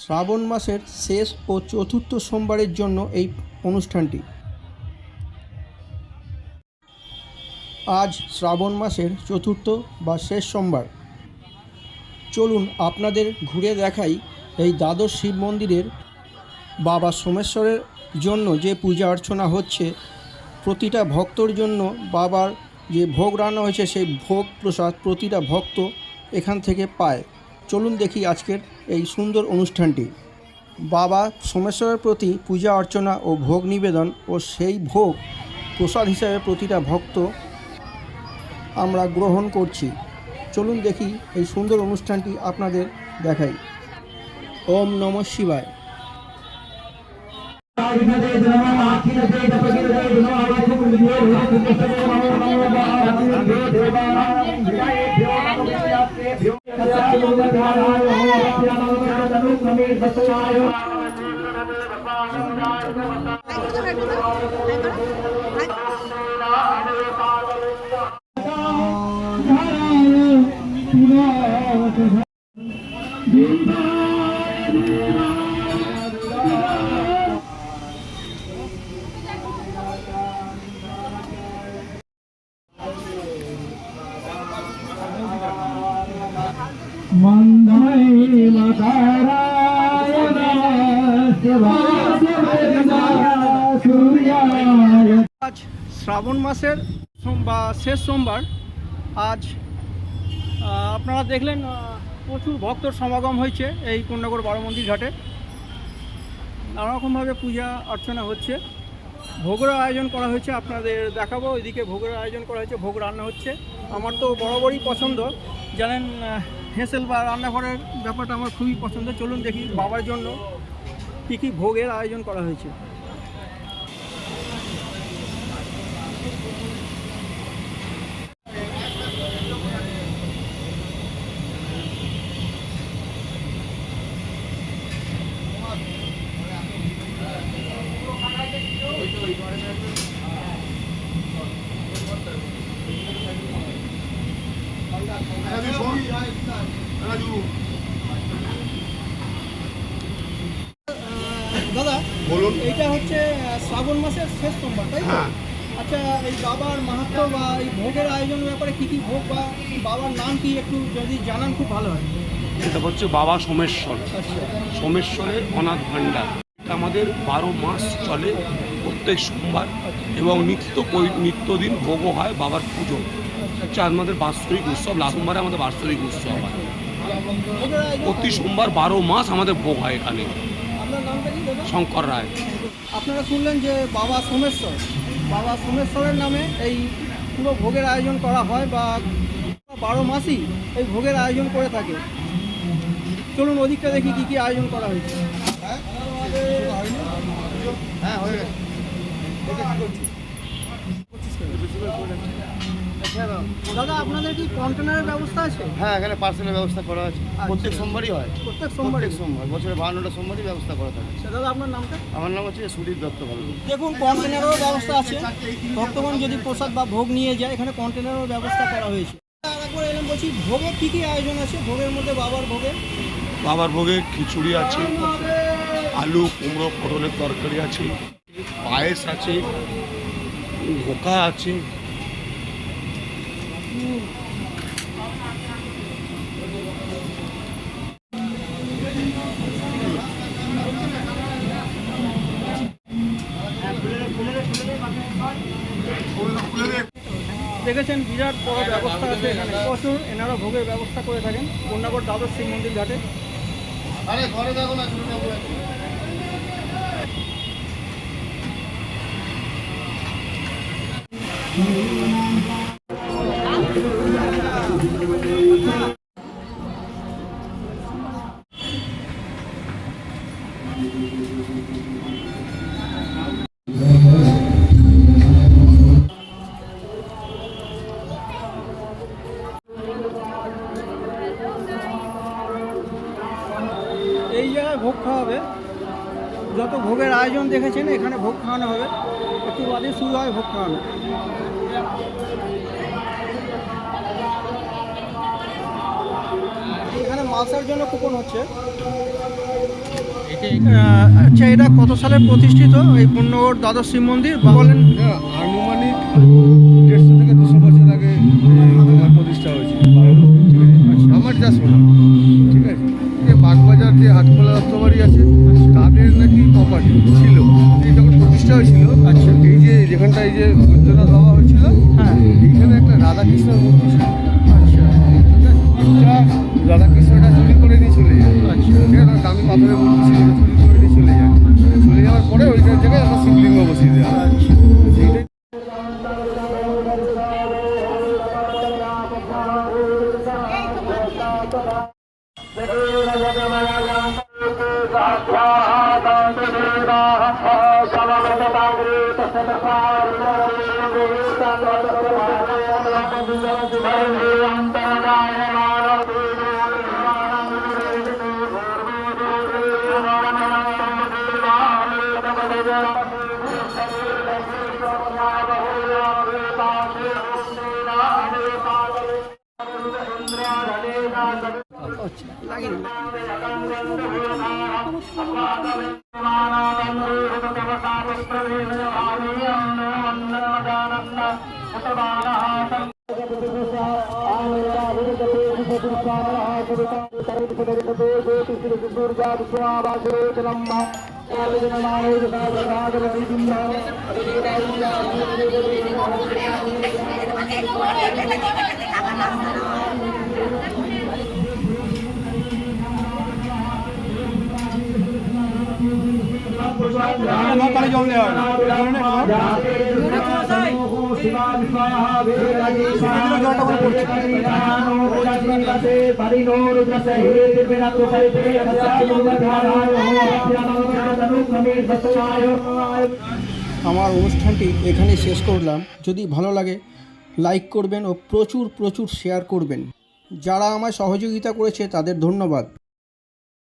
শ্রাবণ মাসের শেষ ও চতুর্থ সোমবারের জন্য এই অনুষ্ঠানটি। আজ শ্রাবণ মাসের চতুর্থ বা শেষ সোমবার। চলুন আপনাদের ঘুরে দেখাই এই দ্বাদশ শিব মন্দিরের বাবা সোমেশ্বরের জন্য যে পূজা অর্চনা হচ্ছে। প্রতিটা ভক্তর জন্য বাবার যে ভোগ রান্না হয়েছে সেই ভোগ প্রসাদ প্রতিটা ভক্ত এখান থেকে পায়। চলুন দেখি আজকের এই সুন্দর অনুষ্ঠানটি। বাবা সোমেশ্বরের প্রতি পূজা অর্চনা ও ভোগ নিবেদন ও সেই ভোগ প্রসাদ হিসাবে প্রতিটা ভক্ত আমরা গ্রহণ করছি। চলুন দেখি এই সুন্দর অনুষ্ঠানটি আপনাদের দেখাই। ওম নমঃ শিবায়। আজ শ্রাবণ মাসের শেষ সোমবার। আজ আপনারা দেখলেন প্রচুর ভক্তর সমাগম হয়েছে এই পূর্ণনগর বারোমন্দির ঘাটে। নানারকমভাবে পূজা অর্চনা হচ্ছে, ভোগের আয়োজন করা হয়েছে, আপনাদের দেখাবো। ওইদিকে ভোগের আয়োজন করা হয়েছে, ভোগ রান্না হচ্ছে। আমার তো বরাবরই পছন্দ, জানেন হেঁসেল বা রান্নাঘরের ব্যাপারটা আমার খুবই পছন্দ। চলুন দেখি বাবার জন্য কী কী ভোগের আয়োজন করা হয়েছে। দাদা বলুন, এইটা হচ্ছে শ্রাবণ মাসের শেষ সোমবার, তাই তো? আচ্ছা, এই বাবার মাহাত্ম্য বা এই ভোগের আয়োজনের ব্যাপারে কী কী ভোগ বা বাবার নাম কি একটু যদি জানান খুব ভালো হয়। এটা হচ্ছে বাবা সোমেশ্বর, সোমেশ্বরের অনাথ ভাণ্ডার। এটা আমাদের 12 মাস চলে প্রত্যেক সোমবার, এবং নিত্যদিন ভোগও হয় বাবার পুজো। হচ্ছে আমাদের বাৎসরিক উৎসব, লাস্ট সোমবারে আমাদের বাৎসরিক উৎসব হয়। প্রতি সোমবার 12 মাস আমাদের ভোগ হয় এখানে। আপনার নামটা কি দাদা? শঙ্কর রায়। আপনারা শুনলেন যে বাবা সোমেশ্বরের নামে এই পুরো ভোগের আয়োজন করা হয়, বা 12 মাসই এই ভোগের আয়োজন করে থাকে। চলুন ওদিকটা দেখি কী কী আয়োজন করা হয়েছে। হ্যাঁ, হয়ে গেছে। দাদা, আপনাদের কি কন্টেনারের ব্যবস্থা আছে? হ্যাঁ, এখানে পার্সেলের ব্যবস্থা করা আছে। প্রত্যেক সোমবারই হয়। প্রত্যেক সোমবার বছরে 52টা সোমবারই ব্যবস্থা করা থাকে। দাদা, আপনার নামটা? আমার নাম হচ্ছে সুদীপ দত্ত। দেখুন, কন্টেনারেরও ব্যবস্থা আছে। ভক্তগণ যদি প্রসাদ বা ভোগ নিয়ে যায়, এখানে কন্টেনারেরও ব্যবস্থা করা হয়েছে। একবার এলাম, বলছি ভোগে কী কী আয়োজন আছে? ভোগের মধ্যে বাবার ভোগে খিচুড়ি আছে, আলু কুমড়ো পটলের তরকারি আছে, পায়েস আছে, ধোকা আছে। দেখেছেন বিরাট বড় ব্যবস্থা আছে এখানে, প্রচুর এনারা ভোগের ব্যবস্থা করে থাকেন পূর্ণনগর দ্বাদশ শিব মন্দির ঘাটে। ঘরে দেখো না, এই জায়গায় ভোগ খাওয়াবে। যত ভোগের আয়োজন দেখেছেন এখানে ভোগ খাওয়ানো হবে। একটু বাদে শুরু হয় ভোগ খাওয়ানো। এখানে মালসার জন্য কুপন হচ্ছে। আচ্ছা, এটা কত সালে প্রতিষ্ঠিত এই পূর্ণগড় দ্বাদশ শিব মন্দির বলেন? আনুমানিক 150 থেকে 200 বছর আগে তোমার প্রতিষ্ঠা হয়েছে। ঠিক আছে, আমার যা শোনা, ঠিক আছে। যে বাগবাজার যে হাটখোলা দত্তবাড়ি আছে, তাদের নাকি প্রপার্টি ছিল। এই যখন প্রতিষ্ঠা হয়েছিল, আচ্ছা, এই যে যেখানটায় যে বৈদ্যনাথ বাবা হয়েছিল, হ্যাঁ, এইখানে একটা রাধাকৃষ্ণের মূর্তি ছিল। আচ্ছা রাধাকৃষ্ণটা চুরি করে নিয়ে চলে যায়। আচ্ছা, ঠিক আছে, দামি পাথরের মূর্তি ছিল, চুরি করে নিয়ে চলে যায়। চলে যাওয়ার পরে ওইটার জায়গায় একটা শিবলিঙ্গ বসিয়ে দেওয়া হয়। আচ্ছা। সেইটাই আমার অনুষ্ঠানটি এখানে শেষ করলাম। যদি ভালো লাগে লাইক করবেন ও প্রচুর শেয়ার করবেন। যারা আমায় সহযোগিতা করেছে তাদের ধন্যবাদ।